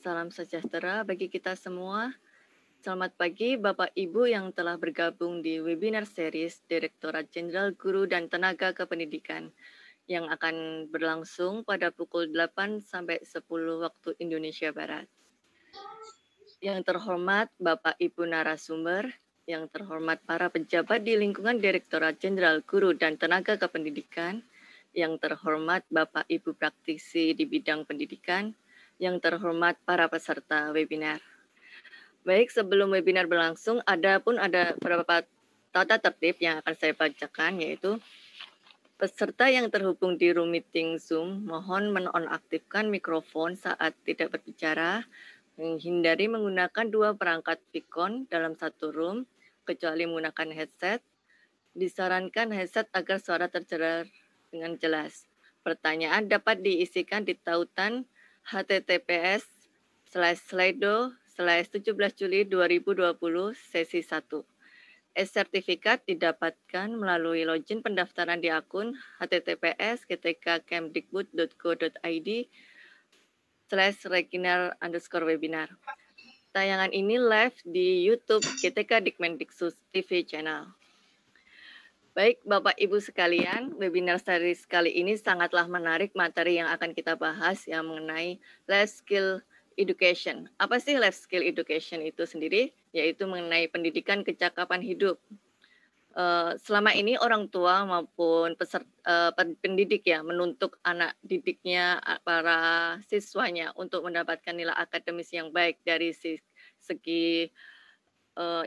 Salam sejahtera bagi kita semua. Selamat pagi Bapak Ibu yang telah bergabung di webinar series Direktorat Jenderal Guru dan Tenaga Kependidikan yang akan berlangsung pada pukul 8 sampai 10 waktu Indonesia Barat. Yang terhormat Bapak Ibu narasumber, yang terhormat para pejabat di lingkungan Direktorat Jenderal Guru dan Tenaga Kependidikan, yang terhormat Bapak Ibu praktisi di bidang pendidikan, yang terhormat para peserta webinar. Baik, sebelum webinar berlangsung, ada beberapa tata tertib yang akan saya bacakan, yaitu peserta yang terhubung di room meeting Zoom, mohon menonaktifkan mikrofon saat tidak berbicara, menghindari menggunakan dua perangkat Vicon dalam satu room, kecuali menggunakan headset. Disarankan headset agar suara terdengar dengan jelas. Pertanyaan dapat diisikan di tautan https://slido/17 Juli 2020 sesi 1. Sertifikat didapatkan melalui login pendaftaran di akun https://kementikbud.go.id/webinar_webinar. Tayangan ini live di YouTube GTK Dikmendikbud TV channel. Baik, Bapak Ibu sekalian, webinar series kali ini sangatlah menarik materi yang akan kita bahas yang mengenai life skill education. Apa sih life skill education itu sendiri? Yaitu mengenai pendidikan kecakapan hidup. Selama ini orang tua maupun pendidik ya menuntut anak didiknya, para siswanya untuk mendapatkan nilai akademis yang baik dari segi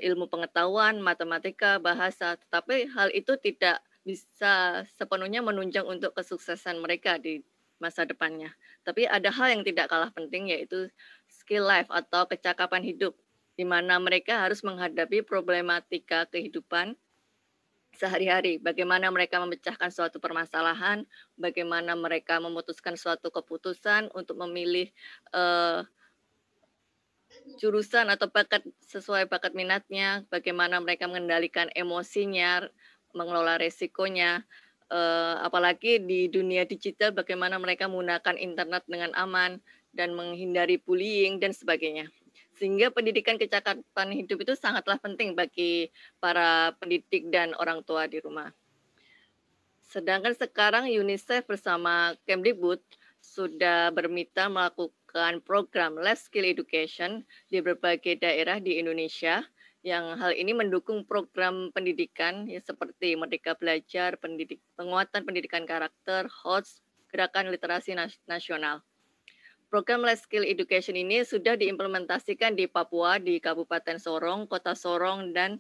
ilmu pengetahuan, matematika, bahasa, tetapi hal itu tidak bisa sepenuhnya menunjang untuk kesuksesan mereka di masa depannya. Tapi ada hal yang tidak kalah penting, yaitu skill life atau kecakapan hidup, di mana mereka harus menghadapi problematika kehidupan sehari-hari, bagaimana mereka memecahkan suatu permasalahan, bagaimana mereka memutuskan suatu keputusan untuk memilih jurusan atau bakat sesuai bakat minatnya, bagaimana mereka mengendalikan emosinya, mengelola resikonya, apalagi di dunia digital bagaimana mereka menggunakan internet dengan aman dan menghindari bullying dan sebagainya. Sehingga pendidikan kecakapan hidup itu sangatlah penting bagi para pendidik dan orang tua di rumah. Sedangkan sekarang UNICEF bersama Kemdikbud sudah bermitra melakukan program Life Skill Education di berbagai daerah di Indonesia, yang hal ini mendukung program pendidikan ya, seperti Merdeka Belajar, penguatan pendidikan karakter, HOTS, Gerakan Literasi Nasional. Program Life Skill Education ini sudah diimplementasikan di Papua, di Kabupaten Sorong, Kota Sorong, dan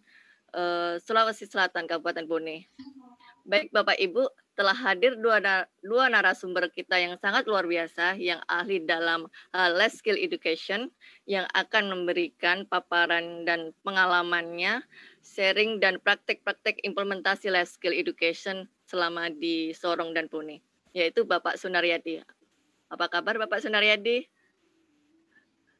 Sulawesi Selatan, Kabupaten Bone. Baik Bapak Ibu, telah hadir dua narasumber kita yang sangat luar biasa, yang ahli dalam life skill education, yang akan memberikan paparan dan pengalamannya, sharing dan praktek-praktek implementasi life skill education selama di Sorong dan Bone, yaitu Bapak Sunaryadi. Apa kabar Bapak Sunaryadi?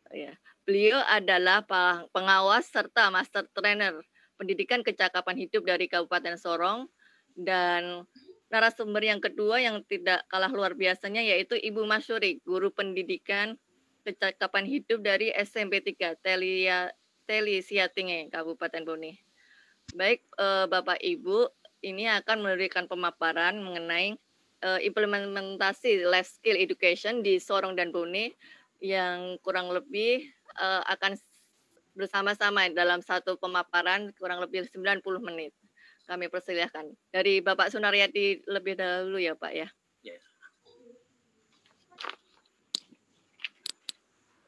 Ya, beliau adalah pengawas serta master trainer pendidikan kecakapan hidup dari Kabupaten Sorong. Dan narasumber yang kedua yang tidak kalah luar biasanya yaitu Ibu Masyuri, guru pendidikan kecakapan hidup dari SMP 3 Teli Siatinge, Kabupaten Bone. Baik Bapak Ibu, ini akan memberikan pemaparan mengenai implementasi life skill education di Sorong dan Bone yang kurang lebih akan bersama-sama dalam satu pemaparan kurang lebih 90 menit. Kami persilahkan. Dari Bapak Sunaryadi lebih dahulu ya Pak ya. Yes.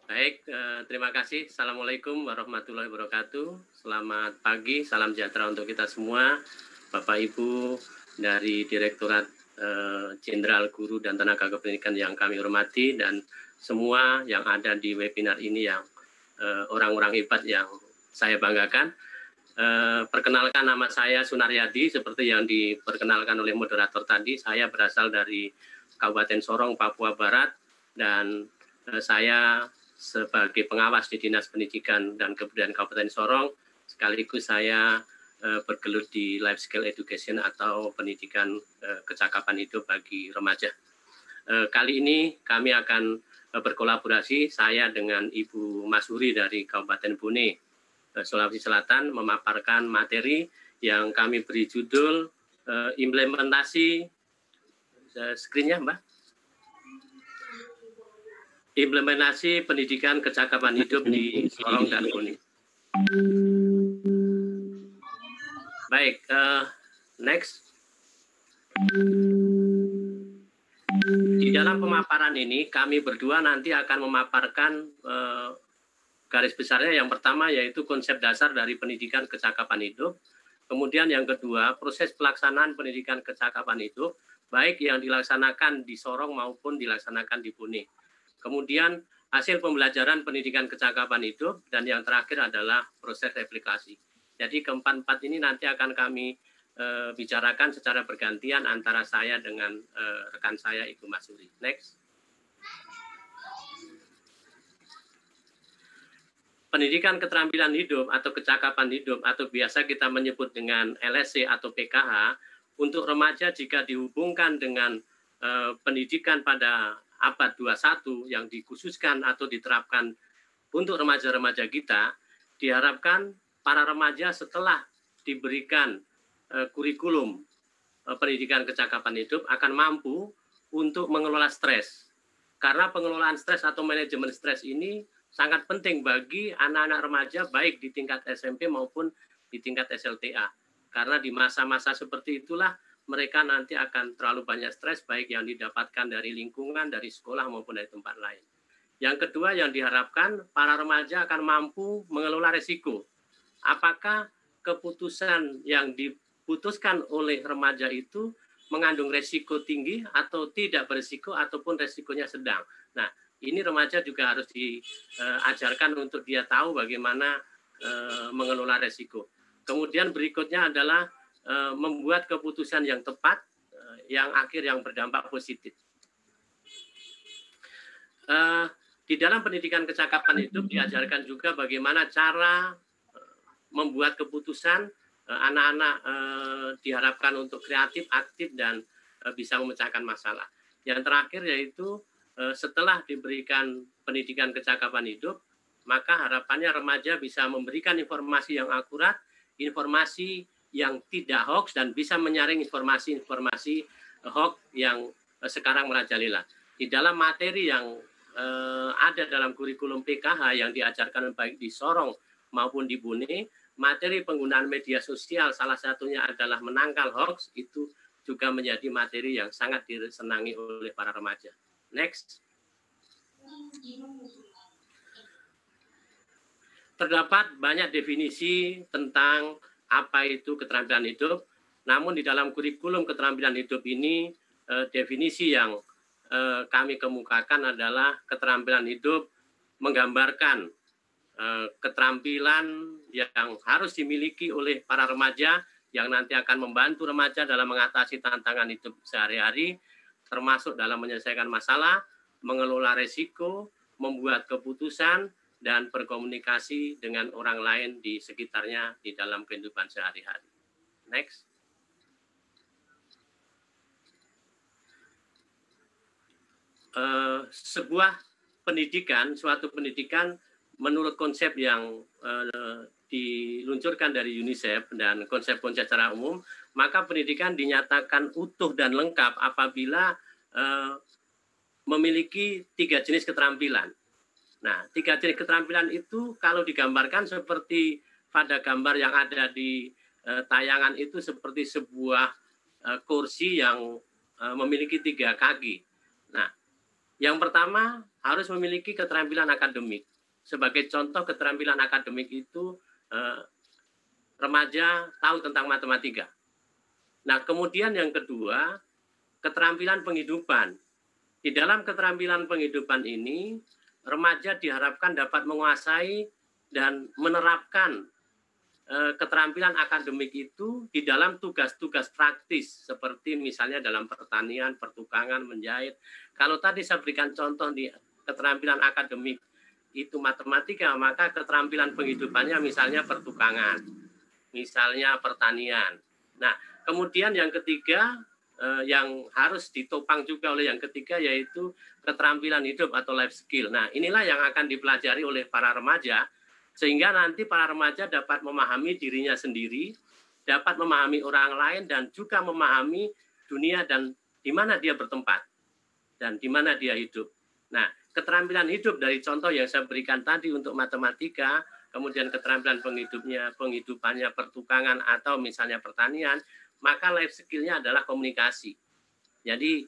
Baik, terima kasih. Assalamualaikum warahmatullahi wabarakatuh. Selamat pagi, salam sejahtera untuk kita semua. Bapak Ibu dari Direktorat Jenderal Guru dan Tenaga Kependidikan yang kami hormati, dan semua yang ada di webinar ini yang orang-orang hebat yang saya banggakan. Perkenalkan, nama saya Sunaryadi, seperti yang diperkenalkan oleh moderator tadi. Saya berasal dari Kabupaten Sorong, Papua Barat, dan saya sebagai pengawas di Dinas Pendidikan dan Kebudayaan Kabupaten Sorong, sekaligus saya bergelut di Life Skill Education atau pendidikan kecakapan hidup bagi remaja. Kali ini kami akan berkolaborasi saya dengan Ibu Masuri dari Kabupaten Bone, Sulawesi Selatan, memaparkan materi yang kami beri judul implementasi screen-nya, Mbak. Implementasi pendidikan kecakapan hidup di Sorong dan Bone. Baik, next. Di dalam pemaparan ini, kami berdua nanti akan memaparkan garis besarnya. Yang pertama yaitu konsep dasar dari pendidikan kecakapan hidup. Kemudian yang kedua, proses pelaksanaan pendidikan kecakapan hidup, baik yang dilaksanakan di Sorong maupun dilaksanakan di Bone. Kemudian hasil pembelajaran pendidikan kecakapan hidup, dan yang terakhir adalah proses replikasi. Jadi keempat-empat ini nanti akan kami bicarakan secara bergantian antara saya dengan rekan saya Ibu Masuri. Next. Pendidikan keterampilan hidup atau kecakapan hidup atau biasa kita menyebut dengan LSC atau PKH untuk remaja jika dihubungkan dengan pendidikan pada abad 21 yang dikhususkan atau diterapkan untuk remaja-remaja kita, diharapkan para remaja setelah diberikan kurikulum pendidikan kecakapan hidup akan mampu untuk mengelola stres. Karena pengelolaan stres atau manajemen stres ini sangat penting bagi anak-anak remaja baik di tingkat SMP maupun di tingkat SLTA. Karena di masa-masa seperti itulah mereka nanti akan terlalu banyak stres baik yang didapatkan dari lingkungan, dari sekolah maupun dari tempat lain. Yang kedua yang diharapkan para remaja akan mampu mengelola resiko. Apakah keputusan yang diputuskan oleh remaja itu mengandung resiko tinggi atau tidak beresiko ataupun resikonya sedang. Nah, ini remaja juga harus diajarkan untuk dia tahu bagaimana mengelola resiko. Kemudian berikutnya adalah membuat keputusan yang tepat, yang akhir yang berdampak positif. Di dalam pendidikan kecakapan hidup diajarkan juga bagaimana cara membuat keputusan. Anak-anak diharapkan untuk kreatif, aktif, dan bisa memecahkan masalah. Yang terakhir yaitu setelah diberikan pendidikan kecakapan hidup, maka harapannya remaja bisa memberikan informasi yang akurat, informasi yang tidak hoax, dan bisa menyaring informasi-informasi hoax yang sekarang merajalela. Di dalam materi yang ada dalam kurikulum PKH yang diajarkan baik di Sorong maupun di Bone, materi penggunaan media sosial salah satunya adalah menangkal hoax, itu juga menjadi materi yang sangat disenangi oleh para remaja. Next. Terdapat banyak definisi tentang apa itu keterampilan hidup, namun di dalam kurikulum keterampilan hidup ini definisi yang kami kemukakan adalah keterampilan hidup menggambarkan keterampilan yang harus dimiliki oleh para remaja yang nanti akan membantu remaja dalam mengatasi tantangan hidup sehari-hari, termasuk dalam menyelesaikan masalah, mengelola resiko, membuat keputusan, dan berkomunikasi dengan orang lain di sekitarnya di dalam kehidupan sehari-hari. Next. Suatu pendidikan menurut konsep yang diluncurkan dari UNICEF dan konsep-konsep secara umum, maka pendidikan dinyatakan utuh dan lengkap apabila memiliki 3 jenis keterampilan. Nah, 3 jenis keterampilan itu kalau digambarkan seperti pada gambar yang ada di tayangan itu seperti sebuah kursi yang memiliki 3 kaki. Nah, yang pertama harus memiliki keterampilan akademik. Sebagai contoh keterampilan akademik itu remaja tahu tentang matematika. Nah, kemudian yang kedua, keterampilan penghidupan. Di dalam keterampilan penghidupan ini, remaja diharapkan dapat menguasai dan menerapkan keterampilan akademik itu di dalam tugas-tugas praktis, seperti misalnya dalam pertanian, pertukangan, menjahit. Kalau tadi saya berikan contoh di keterampilan akademik itu matematika, maka keterampilan penghidupannya misalnya pertukangan, misalnya pertanian. Nah, kemudian yang ketiga, yang harus ditopang juga oleh yang ketiga, yaitu keterampilan hidup atau life skill. Nah, inilah yang akan dipelajari oleh para remaja, sehingga nanti para remaja dapat memahami dirinya sendiri, dapat memahami orang lain, dan juga memahami dunia dan di mana dia bertempat, dan di mana dia hidup. Nah, keterampilan hidup dari contoh yang saya berikan tadi untuk matematika, kemudian keterampilan penghidupannya pertukangan atau misalnya pertanian, maka life skill-nya adalah komunikasi. Jadi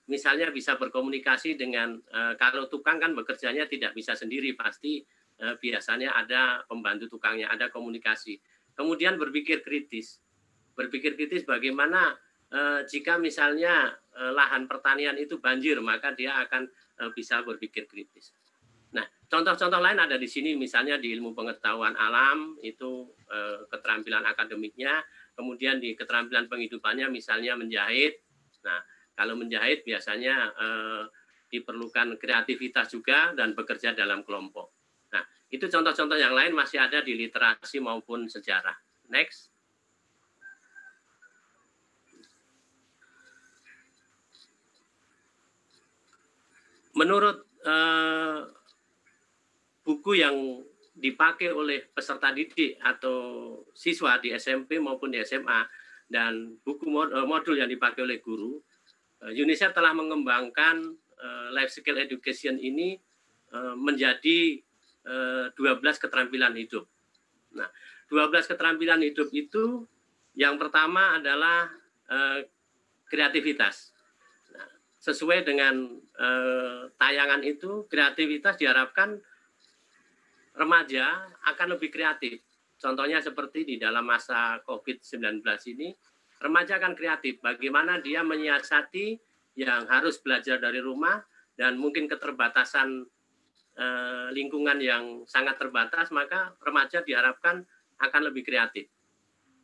misalnya bisa berkomunikasi dengan, kalau tukang kan bekerjanya tidak bisa sendiri, pasti biasanya ada pembantu tukangnya, ada komunikasi. Kemudian berpikir kritis. Berpikir kritis bagaimana jika misalnya lahan pertanian itu banjir, maka dia akan bisa berpikir kritis. Nah, contoh-contoh lain ada di sini, misalnya di ilmu pengetahuan alam, itu keterampilan akademiknya, kemudian di keterampilan penghidupannya, misalnya menjahit. Nah, kalau menjahit biasanya diperlukan kreativitas juga dan bekerja dalam kelompok. Nah, itu contoh-contoh yang lain masih ada di literasi maupun sejarah. Next. Menurut buku yang dipakai oleh peserta didik atau siswa di SMP maupun di SMA, dan buku modul yang dipakai oleh guru, UNICEF telah mengembangkan life skill education ini menjadi 12 keterampilan hidup. Nah, 12 keterampilan hidup itu yang pertama adalah kreativitas. Nah, sesuai dengan tayangan itu, kreativitas diharapkan remaja akan lebih kreatif. Contohnya seperti di dalam masa COVID-19 ini, remaja akan kreatif. Bagaimana dia menyiasati yang harus belajar dari rumah dan mungkin keterbatasan lingkungan yang sangat terbatas, maka remaja diharapkan akan lebih kreatif.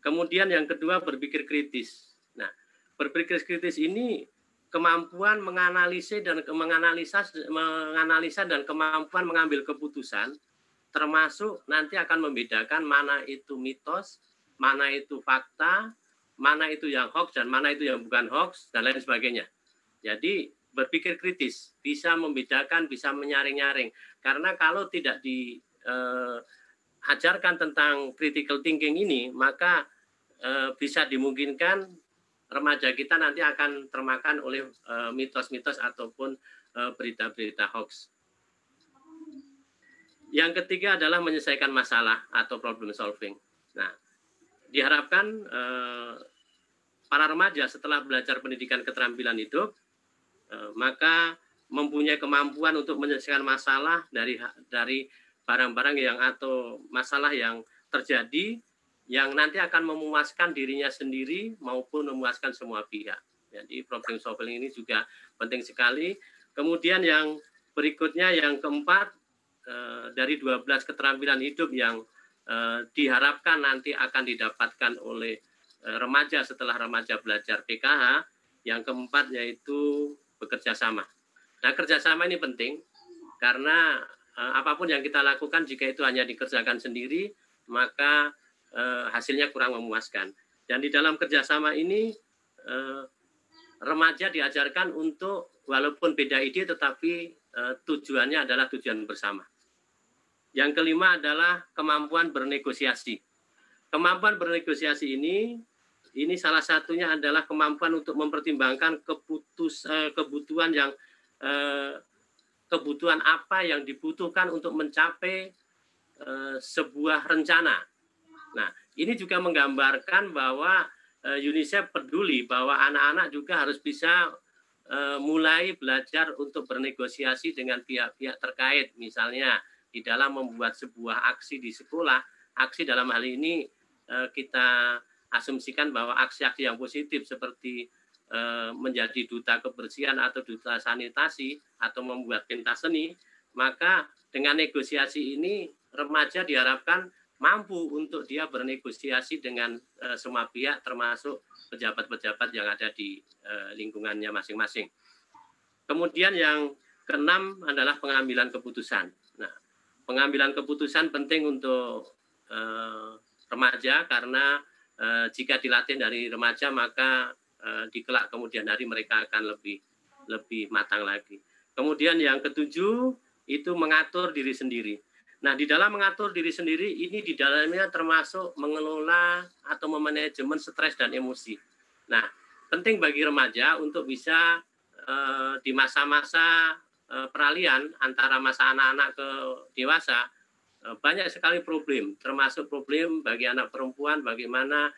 Kemudian yang kedua, berpikir kritis. Nah, berpikir kritis ini kemampuan menganalisa dan kemampuan mengambil keputusan, termasuk nanti akan membedakan mana itu mitos, mana itu fakta, mana itu yang hoax dan mana itu yang bukan hoax, dan lain sebagainya. Jadi berpikir kritis, bisa membedakan, bisa menyaring-nyaring. Karena kalau tidak diajarkan tentang critical thinking ini, maka bisa dimungkinkan remaja kita nanti akan termakan oleh mitos-mitos ataupun berita-berita hoax. Yang ketiga adalah menyelesaikan masalah atau problem solving. Nah, diharapkan para remaja setelah belajar pendidikan keterampilan hidup, maka mempunyai kemampuan untuk menyelesaikan masalah dari barang-barang yang atau masalah yang terjadi, yang nanti akan memuaskan dirinya sendiri maupun memuaskan semua pihak. Jadi problem solving ini juga penting sekali. Kemudian yang berikutnya, yang keempat, dari 12 keterampilan hidup yang diharapkan nanti akan didapatkan oleh remaja setelah remaja belajar PKH, yang keempat yaitu bekerja sama. Nah, kerjasama ini penting karena apapun yang kita lakukan, jika itu hanya dikerjakan sendiri, maka hasilnya kurang memuaskan. Dan di dalam kerjasama ini, remaja diajarkan untuk walaupun beda ide, tetapi tujuannya adalah tujuan bersama. Yang kelima adalah kemampuan bernegosiasi. Kemampuan bernegosiasi ini salah satunya adalah kemampuan untuk mempertimbangkan kebutuhan apa yang dibutuhkan untuk mencapai sebuah rencana. Nah, ini juga menggambarkan bahwa UNICEF peduli bahwa anak-anak juga harus bisa mulai belajar untuk bernegosiasi dengan pihak-pihak terkait, misalnya di dalam membuat sebuah aksi di sekolah. Aksi dalam hal ini kita asumsikan bahwa aksi-aksi yang positif seperti menjadi duta kebersihan atau duta sanitasi atau membuat pentas seni, maka dengan negosiasi ini remaja diharapkan mampu untuk dia bernegosiasi dengan semua pihak, termasuk pejabat-pejabat yang ada di lingkungannya masing-masing. Kemudian yang keenam adalah pengambilan keputusan. Nah, pengambilan keputusan penting untuk remaja karena jika dilatih dari remaja, maka di kelak kemudian hari mereka akan lebih matang lagi. Kemudian yang ketujuh itu mengatur diri sendiri. Nah, di dalam mengatur diri sendiri ini di dalamnya termasuk mengelola atau memanajemen stres dan emosi. Nah, penting bagi remaja untuk bisa di masa-masa peralihan antara masa anak-anak ke dewasa, banyak sekali problem, termasuk problem bagi anak perempuan bagaimana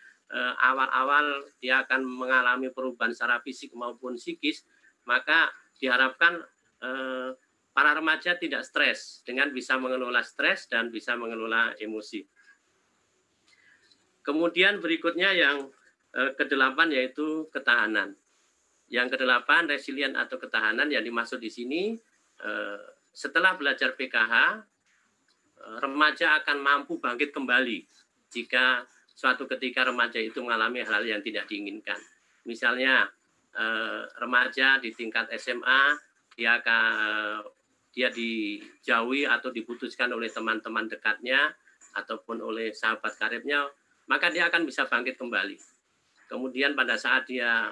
awal-awal dia akan mengalami perubahan secara fisik maupun psikis, maka diharapkan para remaja tidak stres dengan bisa mengelola stres dan bisa mengelola emosi. Kemudian berikutnya yang ke-8 yaitu ketahanan. Yang ke-8 resilient atau ketahanan yang dimaksud di sini setelah belajar PKH remaja akan mampu bangkit kembali jika suatu ketika remaja itu mengalami hal-hal yang tidak diinginkan. Misalnya remaja di tingkat SMA dia dijauhi atau diputuskan oleh teman-teman dekatnya ataupun oleh sahabat karibnya, maka dia akan bisa bangkit kembali. Kemudian pada saat dia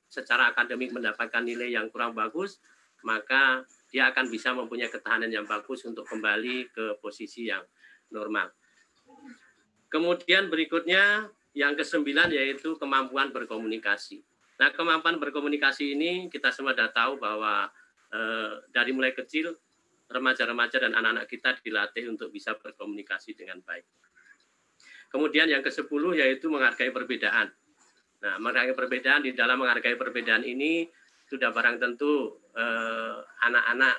secara akademik mendapatkan nilai yang kurang bagus, maka dia akan bisa mempunyai ketahanan yang bagus untuk kembali ke posisi yang normal. Kemudian berikutnya yang ke-9 yaitu kemampuan berkomunikasi. Nah, kemampuan berkomunikasi ini kita semua sudah tahu bahwa dari mulai kecil remaja-remaja dan anak-anak kita dilatih untuk bisa berkomunikasi dengan baik. Kemudian yang ke-10 yaitu menghargai perbedaan. Nah, menghargai perbedaan, di dalam menghargai perbedaan ini sudah barang tentu anak-anak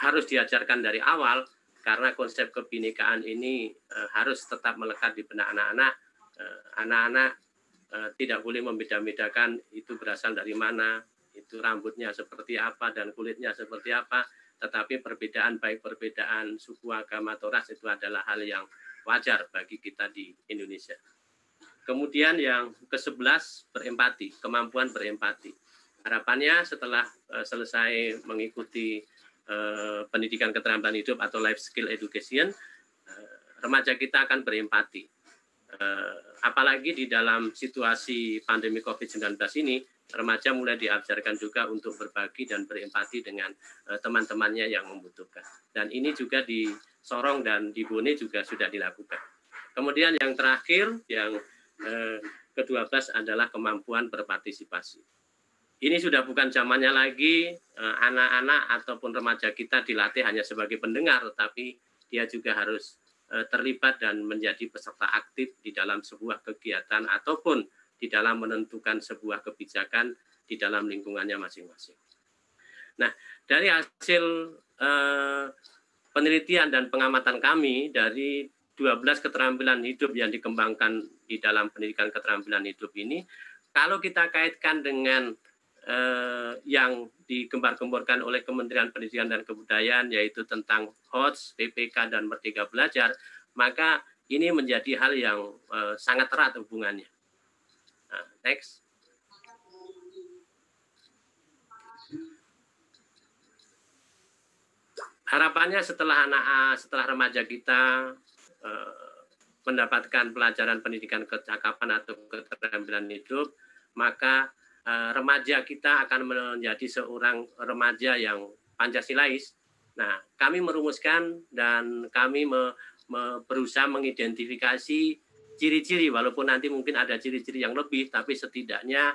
harus diajarkan dari awal, karena konsep kebinekaan ini harus tetap melekat di benak anak-anak. Anak-anak tidak boleh membeda-bedakan itu berasal dari mana, itu rambutnya seperti apa dan kulitnya seperti apa, tetapi perbedaan baik perbedaan suku, agama, atau ras itu adalah hal yang wajar bagi kita di Indonesia. Kemudian yang ke-11 berempati, kemampuan berempati. Harapannya setelah selesai mengikuti pendidikan keterampilan hidup atau life skill education, remaja kita akan berempati. Apalagi di dalam situasi pandemi COVID-19 ini, remaja mulai diajarkan juga untuk berbagi dan berempati dengan teman-temannya yang membutuhkan. Dan ini juga di Sorong dan di Bone juga sudah dilakukan. Kemudian yang terakhir, yang ke-12 adalah kemampuan berpartisipasi. Ini sudah bukan zamannya lagi anak-anak ataupun remaja kita dilatih hanya sebagai pendengar, tetapi dia juga harus terlibat dan menjadi peserta aktif di dalam sebuah kegiatan ataupun di dalam menentukan sebuah kebijakan di dalam lingkungannya masing-masing. Nah, dari hasil penelitian dan pengamatan kami dari 12 keterampilan hidup yang dikembangkan di dalam pendidikan keterampilan hidup ini, kalau kita kaitkan dengan yang digembar-gemborkan oleh Kementerian Pendidikan dan Kebudayaan, yaitu tentang HOTS, PPK, dan Merdeka Belajar, maka ini menjadi hal yang sangat erat hubungannya. Nah, next. Harapannya setelah remaja kita mendapatkan pelajaran pendidikan kecakapan atau keterampilan hidup, maka remaja kita akan menjadi seorang remaja yang Pancasilais. Nah, kami merumuskan dan kami berusaha mengidentifikasi ciri-ciri, walaupun nanti mungkin ada ciri-ciri yang lebih, tapi setidaknya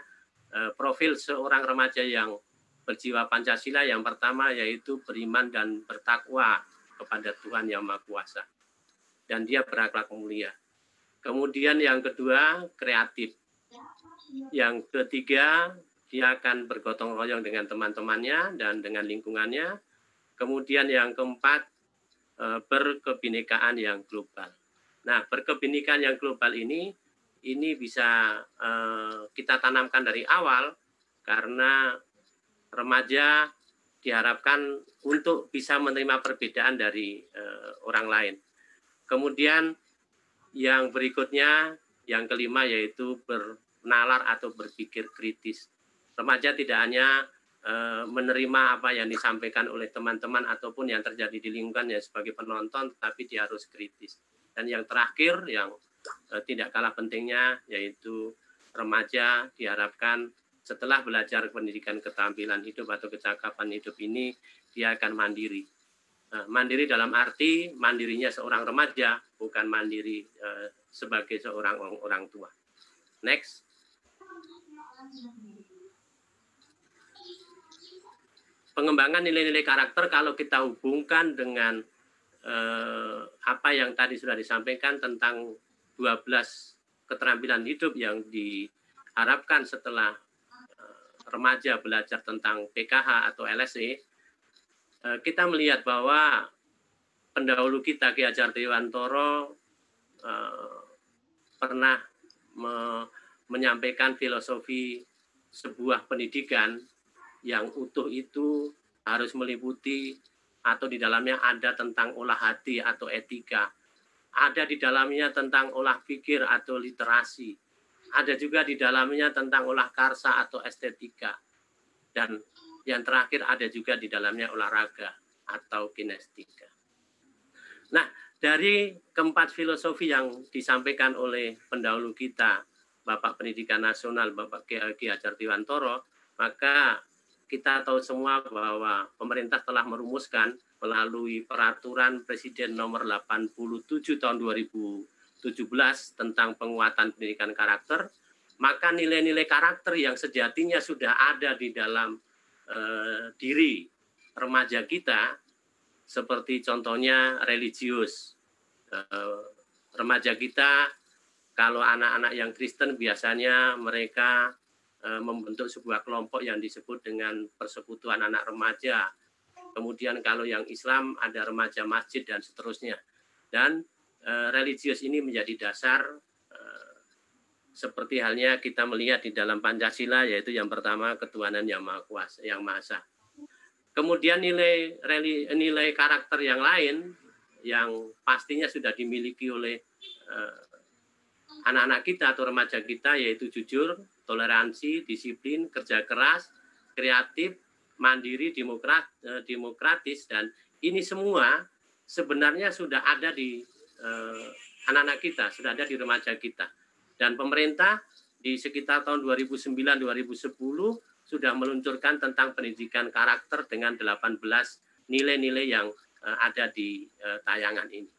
profil seorang remaja yang berjiwa Pancasila yang pertama yaitu beriman dan bertakwa kepada Tuhan Yang Maha Kuasa. Dan dia berakhlak mulia. Kemudian yang kedua, kreatif. Yang ketiga, dia akan bergotong royong dengan teman-temannya dan dengan lingkungannya. Kemudian yang keempat, berkebinekaan yang global. Nah, berkebinekaan yang global ini bisa kita tanamkan dari awal, karena remaja diharapkan untuk bisa menerima perbedaan dari orang lain. Kemudian yang berikutnya, yang kelima, yaitu bernalar atau berpikir kritis. Remaja tidak hanya menerima apa yang disampaikan oleh teman-teman ataupun yang terjadi di lingkungannya sebagai penonton, tapi dia harus kritis. Dan yang terakhir, yang tidak kalah pentingnya, yaitu remaja diharapkan setelah belajar pendidikan keterampilan hidup atau kecakapan hidup ini, dia akan mandiri. Mandiri dalam arti mandirinya seorang remaja, bukan mandiri sebagai seorang orang tua. Next. Pengembangan nilai-nilai karakter kalau kita hubungkan dengan apa yang tadi sudah disampaikan tentang 12 keterampilan hidup yang diharapkan setelah remaja belajar tentang PKH atau LSE, kita melihat bahwa pendahulu kita Ki Hajar Dewantoro pernah menyampaikan filosofi sebuah pendidikan yang utuh itu harus meliputi atau di dalamnya ada tentang olah hati atau etika, ada di dalamnya tentang olah pikir atau literasi, ada juga di dalamnya tentang olah karsa atau estetika, dan yang terakhir ada juga di dalamnya olahraga atau kinestika. Nah, dari keempat filosofi yang disampaikan oleh pendahulu kita, Bapak Pendidikan Nasional, Bapak Ki Hajar Dewantoro, maka kita tahu semua bahwa pemerintah telah merumuskan melalui peraturan Presiden nomor 87 tahun 2017 tentang penguatan pendidikan karakter, maka nilai-nilai karakter yang sejatinya sudah ada di dalam diri remaja kita, seperti contohnya religius. Remaja kita, kalau anak-anak yang Kristen biasanya mereka membentuk sebuah kelompok yang disebut dengan persekutuan anak remaja. Kemudian kalau yang Islam ada remaja masjid dan seterusnya. Dan religius ini menjadi dasar seperti halnya kita melihat di dalam Pancasila, yaitu yang pertama ketuhanan yang Maha Kuasa, yang Maha Esa. Kemudian nilai karakter yang lain yang pastinya sudah dimiliki oleh anak-anak kita atau remaja kita, yaitu jujur, toleransi, disiplin, kerja keras, kreatif, mandiri, demokratis, dan ini semua sebenarnya sudah ada di anak-anak kita, sudah ada di remaja kita. Dan pemerintah di sekitar tahun 2009-2010 sudah meluncurkan tentang pendidikan karakter dengan 18 nilai-nilai yang ada di tayangan ini.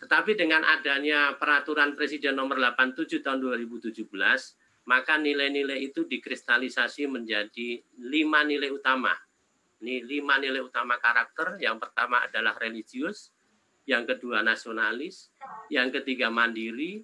Tetapi dengan adanya peraturan Presiden nomor 87 tahun 2017, maka nilai-nilai itu dikristalisasi menjadi 5 nilai utama. Ini 5 nilai utama karakter. Yang pertama adalah religius, yang kedua nasionalis, yang ketiga mandiri,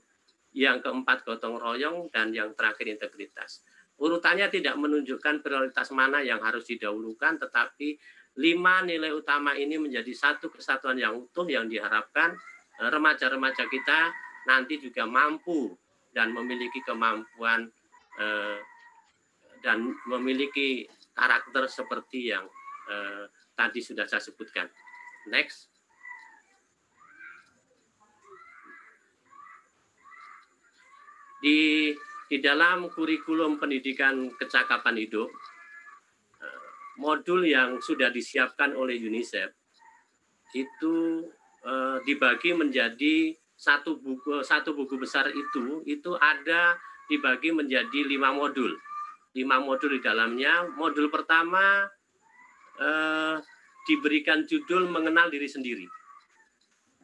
yang keempat gotong royong, dan yang terakhir integritas. Urutannya tidak menunjukkan prioritas mana yang harus didahulukan, tetapi 5 nilai utama ini menjadi satu kesatuan yang utuh yang diharapkan remaja-remaja kita nanti juga mampu dan memiliki kemampuan dan memiliki karakter seperti yang tadi sudah saya sebutkan. Next. Di dalam kurikulum pendidikan kecakapan hidup, modul yang sudah disiapkan oleh UNICEF itu dibagi menjadi satu buku besar itu ada dibagi menjadi 5 modul. 5 modul di dalamnya. Modul pertama diberikan judul mengenal diri sendiri.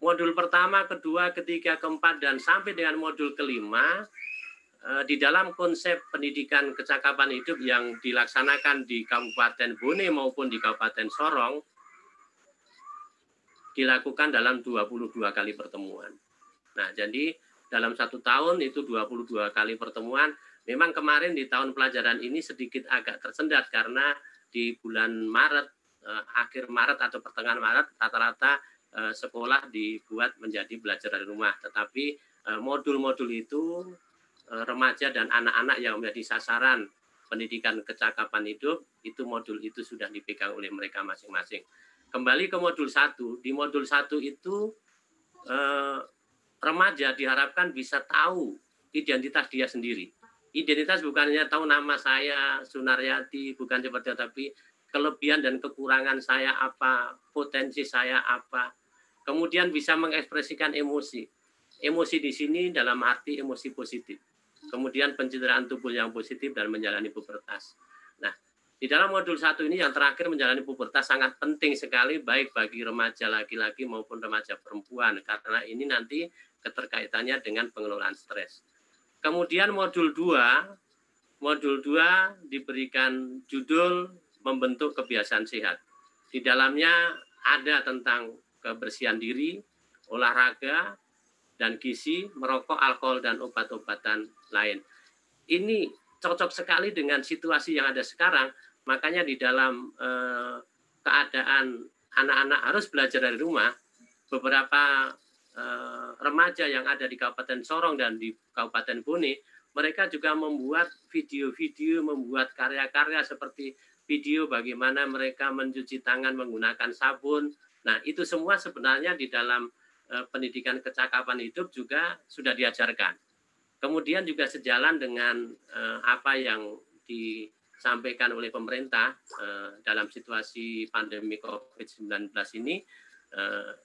Modul pertama, kedua, ketiga, keempat, dan sampai dengan modul kelima, di dalam konsep pendidikan kecakapan hidup yang dilaksanakan di Kabupaten Bone maupun di Kabupaten Sorong, dilakukan dalam 22 kali pertemuan. Nah, jadi dalam 1 tahun itu 22 kali pertemuan. Memang kemarin di tahun pelajaran ini sedikit agak tersendat karena di bulan Maret, akhir Maret atau pertengahan Maret, rata-rata sekolah dibuat menjadi belajar dari rumah. Tetapi modul-modul itu remaja dan anak-anak yang menjadi sasaran pendidikan kecakapan hidup, itu modul itu sudah dipegang oleh mereka masing-masing. Kembali ke modul 1, di modul 1 itu remaja diharapkan bisa tahu identitas dia sendiri. Identitas bukan hanya tahu nama saya Sunaryati, bukan seperti itu, tapi kelebihan dan kekurangan saya apa, potensi saya apa. Kemudian bisa mengekspresikan emosi. Emosi di sini dalam arti emosi positif. kemudian pencitraan tubuh yang positif dan menjalani pubertas. Nah, di dalam modul 1 ini yang terakhir menjalani pubertas sangat penting sekali baik bagi remaja laki-laki maupun remaja perempuan karena ini nanti keterkaitannya dengan pengelolaan stres. Kemudian modul 2 diberikan judul membentuk kebiasaan sehat. Di dalamnya ada tentang kebersihan diri, olahraga, dan gizi, merokok, alkohol, dan obat-obatan lain. Ini cocok sekali dengan situasi yang ada sekarang, makanya di dalam keadaan anak-anak harus belajar dari rumah, beberapa remaja yang ada di Kabupaten Sorong dan di Kabupaten Bone, mereka juga membuat video-video, membuat karya-karya seperti video bagaimana mereka mencuci tangan menggunakan sabun. Nah, itu semua sebenarnya di dalam pendidikan kecakapan hidup juga sudah diajarkan. Kemudian juga sejalan dengan apa yang disampaikan oleh pemerintah dalam situasi pandemi COVID-19 ini,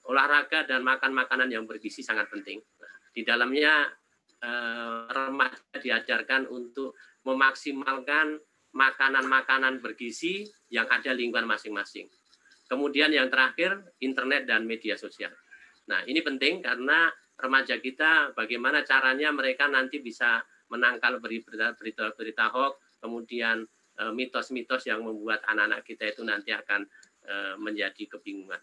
olahraga dan makan makanan yang bergizi sangat penting. Nah, di dalamnya remaja diajarkan untuk memaksimalkan makanan-makanan bergizi yang ada di lingkungan masing-masing. Kemudian yang terakhir, internet dan media sosial. Nah, ini penting karena remaja kita bagaimana caranya mereka nanti bisa menangkal berita hoax, kemudian mitos-mitos yang membuat anak-anak kita itu nanti akan menjadi kebingungan.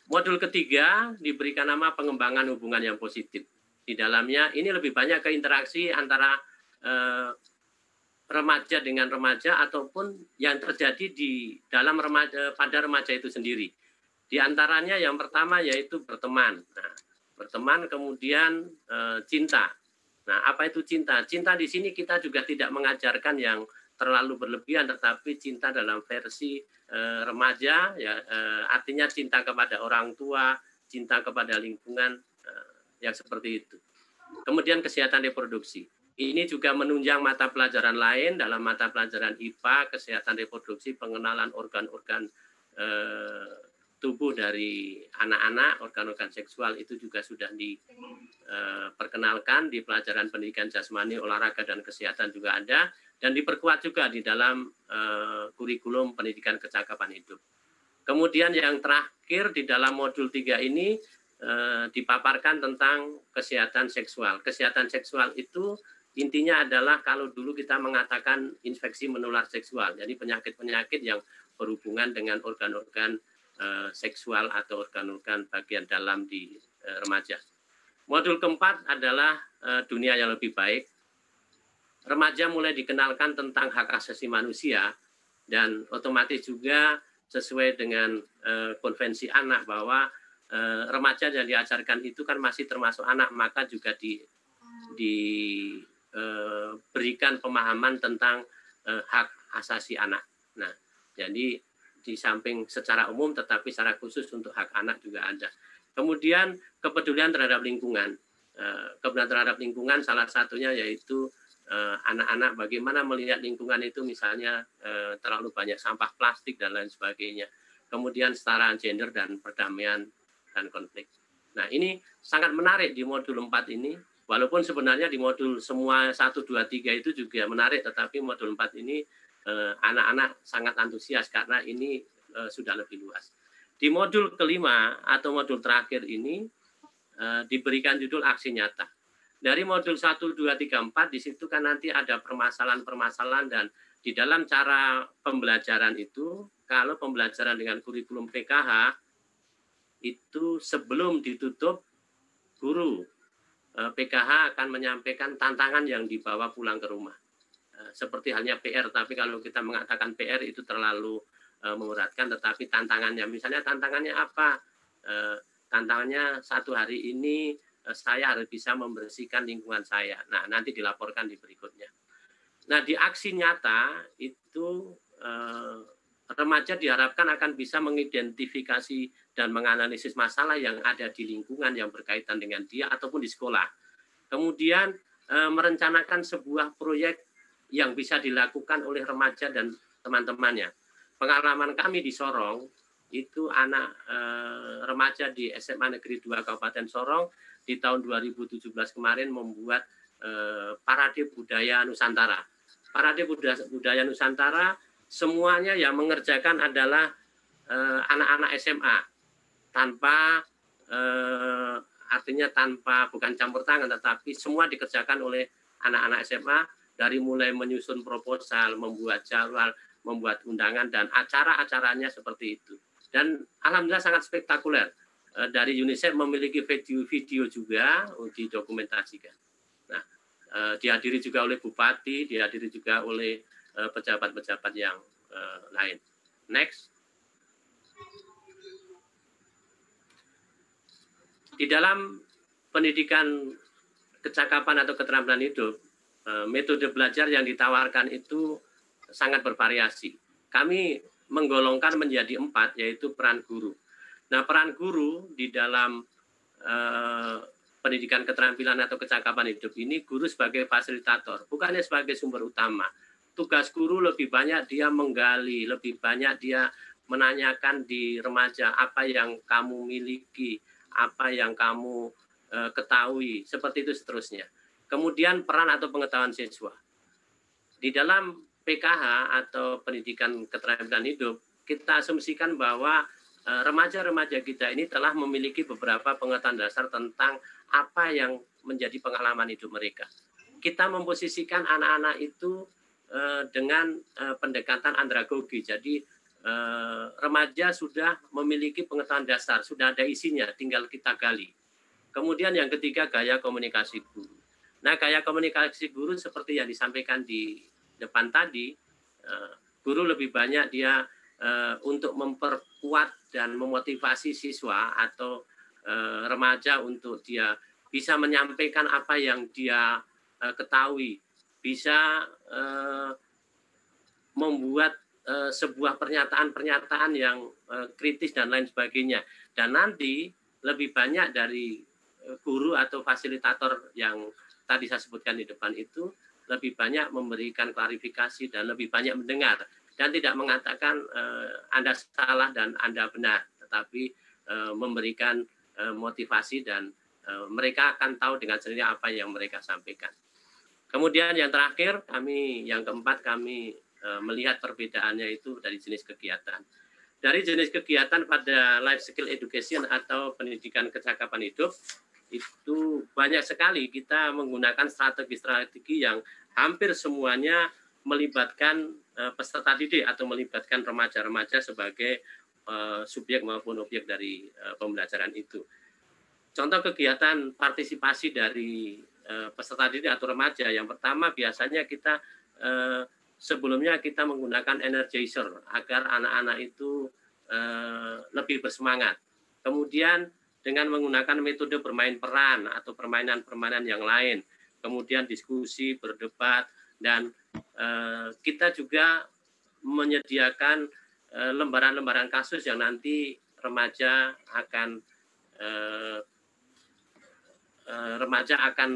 Modul ketiga diberikan nama pengembangan hubungan yang positif. Di dalamnya ini lebih banyak ke interaksi antara remaja dengan remaja ataupun yang terjadi di dalam pada remaja itu sendiri. Di antaranya yang pertama yaitu berteman. Nah, berteman kemudian cinta. Nah, apa itu cinta? Cinta di sini kita juga tidak mengajarkan yang terlalu berlebihan, tetapi cinta dalam versi remaja, ya, artinya cinta kepada orang tua, cinta kepada lingkungan, yang seperti itu. Kemudian kesehatan reproduksi. Ini juga menunjang mata pelajaran lain dalam mata pelajaran IPA, kesehatan reproduksi, pengenalan organ-organ tubuh dari anak-anak, organ-organ seksual itu juga sudah diperkenalkan di pelajaran pendidikan jasmani, olahraga, dan kesehatan juga ada, dan diperkuat juga di dalam kurikulum pendidikan kecakapan hidup. Kemudian yang terakhir di dalam modul 3 ini dipaparkan tentang kesehatan seksual. Kesehatan seksual itu intinya adalah kalau dulu kita mengatakan infeksi menular seksual, jadi penyakit-penyakit yang berhubungan dengan organ-organ seksual atau organ-organ bagian dalam di remaja. Modul keempat adalah dunia yang lebih baik. Remaja mulai dikenalkan tentang hak asasi manusia dan otomatis juga sesuai dengan konvensi anak bahwa remaja yang diajarkan itu kan masih termasuk anak, maka juga diberikan pemahaman tentang hak asasi anak. Nah, jadi di samping secara umum tetapi secara khusus untuk hak anak juga ada. Kemudian kepedulian terhadap lingkungan. Kepedulian terhadap lingkungan salah satunya yaitu anak-anak bagaimana melihat lingkungan itu misalnya terlalu banyak sampah plastik dan lain sebagainya. Kemudian kesetaraan gender dan perdamaian dan konflik. Nah, ini sangat menarik di modul 4 ini. Walaupun sebenarnya di modul semua 1, 2, 3 itu juga menarik, tetapi modul 4 ini anak-anak sangat antusias karena ini sudah lebih luas. Di modul kelima atau modul terakhir ini diberikan judul aksi nyata. Dari modul 1, 2, 3, 4 di situ kan nanti ada permasalahan-permasalahan dan di dalam cara pembelajaran itu, kalau pembelajaran dengan kurikulum PKH itu sebelum ditutup, guru PKH akan menyampaikan tantangan yang dibawa pulang ke rumah. Seperti halnya PR, tapi kalau kita mengatakan PR itu terlalu memberatkan, tetapi tantangannya, misalnya tantangannya apa? Tantangannya 1 hari ini saya harus bisa membersihkan lingkungan saya. Nah, nanti dilaporkan di berikutnya. Nah, di aksi nyata itu remaja diharapkan akan bisa mengidentifikasi dan menganalisis masalah yang ada di lingkungan yang berkaitan dengan dia ataupun di sekolah. Kemudian merencanakan sebuah proyek yang bisa dilakukan oleh remaja dan teman-temannya. Pengalaman kami di Sorong, itu anak remaja di SMA Negeri 2 Kabupaten Sorong di tahun 2017 kemarin membuat parade budaya Nusantara. Parade budaya Nusantara semuanya yang mengerjakan adalah anak-anak SMA tanpa artinya tanpa bukan campur tangan, tetapi semua dikerjakan oleh anak-anak SMA, dari mulai menyusun proposal, membuat jadwal, membuat undangan, dan acara-acaranya seperti itu. Dan alhamdulillah sangat spektakuler. Dari UNICEF memiliki video-video juga didokumentasikan. Nah, dihadiri juga oleh bupati, dihadiri juga oleh pejabat-pejabat yang lain. Next. Di dalam pendidikan kecakapan atau keterampilan hidup, metode belajar yang ditawarkan itu sangat bervariasi. Kami menggolongkan menjadi 4, yaitu peran guru. Nah, peran guru di dalam pendidikan keterampilan atau kecakapan hidup ini, guru sebagai fasilitator, bukannya sebagai sumber utama. Tugas guru lebih banyak dia menggali, lebih banyak dia menanyakan di remaja apa yang kamu miliki, apa yang kamu ketahui, seperti itu seterusnya. Kemudian peran atau pengetahuan siswa. Di dalam PKH atau pendidikan keterampilan hidup, kita asumsikan bahwa remaja-remaja kita ini telah memiliki beberapa pengetahuan dasar tentang apa yang menjadi pengalaman hidup mereka. Kita memposisikan anak-anak itu dengan pendekatan andragogi. Jadi remaja sudah memiliki pengetahuan dasar, sudah ada isinya, tinggal kita gali. Kemudian yang ketiga, gaya komunikasi guru. Nah, gaya komunikasi guru seperti yang disampaikan di depan tadi, guru lebih banyak dia untuk memperkuat dan memotivasi siswa atau remaja untuk dia bisa menyampaikan apa yang dia ketahui, bisa membuat sebuah pernyataan-pernyataan yang kritis dan lain sebagainya. Dan nanti lebih banyak dari guru atau fasilitator yang tadi saya sebutkan di depan itu lebih banyak memberikan klarifikasi dan lebih banyak mendengar dan tidak mengatakan Anda salah dan Anda benar, tetapi memberikan motivasi dan mereka akan tahu dengan sendirinya apa yang mereka sampaikan. Kemudian yang terakhir, yang keempat, kami melihat perbedaannya itu dari jenis kegiatan. Dari jenis kegiatan pada life skill education atau pendidikan kecakapan hidup, itu banyak sekali kita menggunakan strategi-strategi yang hampir semuanya melibatkan peserta didik atau melibatkan remaja-remaja sebagai subjek maupun objek dari pembelajaran itu. Contoh kegiatan partisipasi dari peserta didik atau remaja, yang pertama biasanya kita sebelumnya kita menggunakan energizer agar anak-anak itu lebih bersemangat. Kemudian dengan menggunakan metode bermain peran atau permainan-permainan yang lain, kemudian diskusi, berdebat, dan kita juga menyediakan lembaran-lembaran kasus yang nanti remaja akan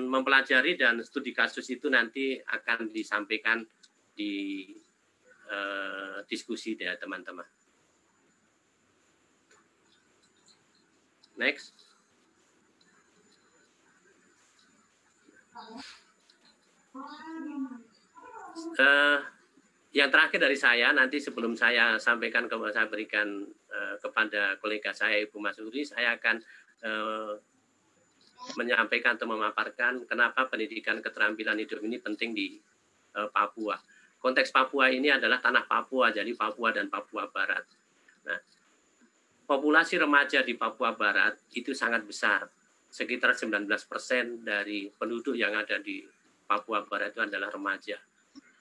mempelajari dan studi kasus itu nanti akan disampaikan di diskusi ya teman-teman. Next. Yang terakhir dari saya, nanti sebelum saya sampaikan, saya berikan kepada kolega saya, Ibu Masuri, saya akan menyampaikan atau memaparkan kenapa pendidikan keterampilan hidup ini penting di Papua. Konteks Papua ini adalah tanah Papua, jadi Papua dan Papua Barat. Nah, populasi remaja di Papua Barat itu sangat besar. Sekitar 19% dari penduduk yang ada di Papua Barat itu adalah remaja.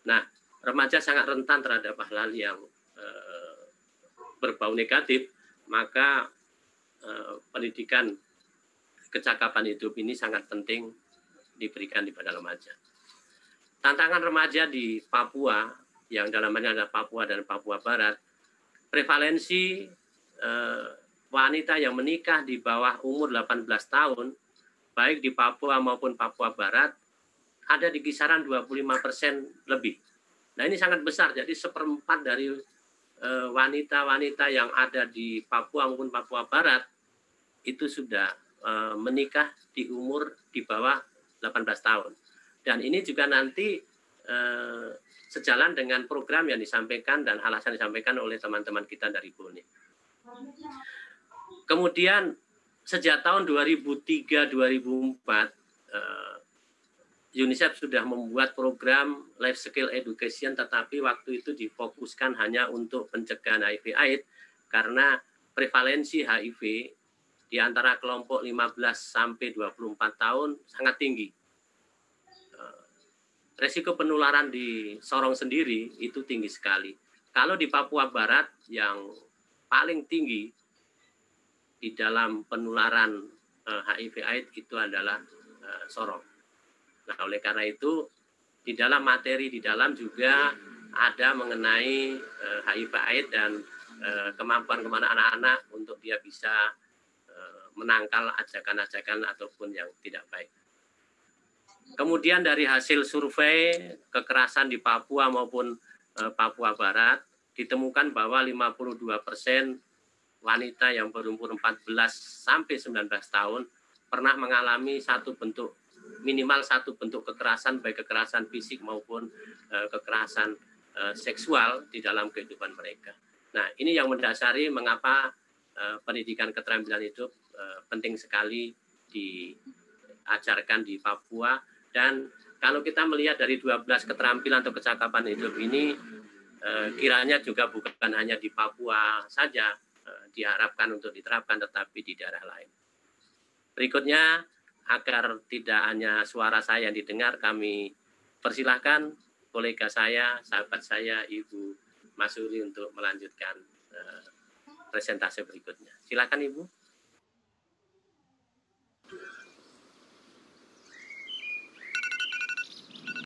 Nah, remaja sangat rentan terhadap hal-hal yang berbau negatif, maka pendidikan kecakapan hidup ini sangat penting diberikan kepada remaja. Tantangan remaja di Papua, yang dalamnya adalah Papua dan Papua Barat, prevalensi wanita yang menikah di bawah umur 18 tahun, baik di Papua maupun Papua Barat, ada di kisaran 25% lebih. Nah, ini sangat besar, jadi 1/4 dari wanita-wanita yang ada di Papua maupun Papua Barat itu sudah menikah di umur di bawah 18 tahun. Dan ini juga nanti sejalan dengan program yang disampaikan dan alasan disampaikan oleh teman-teman kita dari BONI. Kemudian sejak tahun 2003-2004 UNICEF sudah membuat program life skill education, tetapi waktu itu difokuskan hanya untuk pencegahan HIV/AIDS karena prevalensi HIV di antara kelompok 15 sampai 24 tahun sangat tinggi. Resiko penularan di Sorong sendiri itu tinggi sekali. Kalau di Papua Barat yang paling tinggi di dalam penularan HIV/AIDS itu adalah Sorong. Nah, oleh karena itu di dalam materi di dalam juga ada mengenai HIV/AIDS dan kemampuan anak-anak untuk dia bisa menangkal ajakan-ajakan ataupun yang tidak baik. Kemudian dari hasil survei kekerasan di Papua maupun Papua Barat ditemukan bahwa 52% wanita yang berumur 14 sampai 19 tahun pernah mengalami minimal satu bentuk kekerasan, baik kekerasan fisik maupun kekerasan seksual di dalam kehidupan mereka. Nah, ini yang mendasari mengapa pendidikan keterampilan hidup penting sekali diajarkan di Papua. Dan kalau kita melihat dari 12 keterampilan atau kecakapan hidup ini, kiranya juga bukan hanya di Papua saja diharapkan untuk diterapkan, tetapi di daerah lain. Berikutnya, agar tidak hanya suara saya yang didengar, kami persilahkan kolega saya, sahabat saya, Ibu Masuri untuk melanjutkan presentasi berikutnya. Silakan Ibu.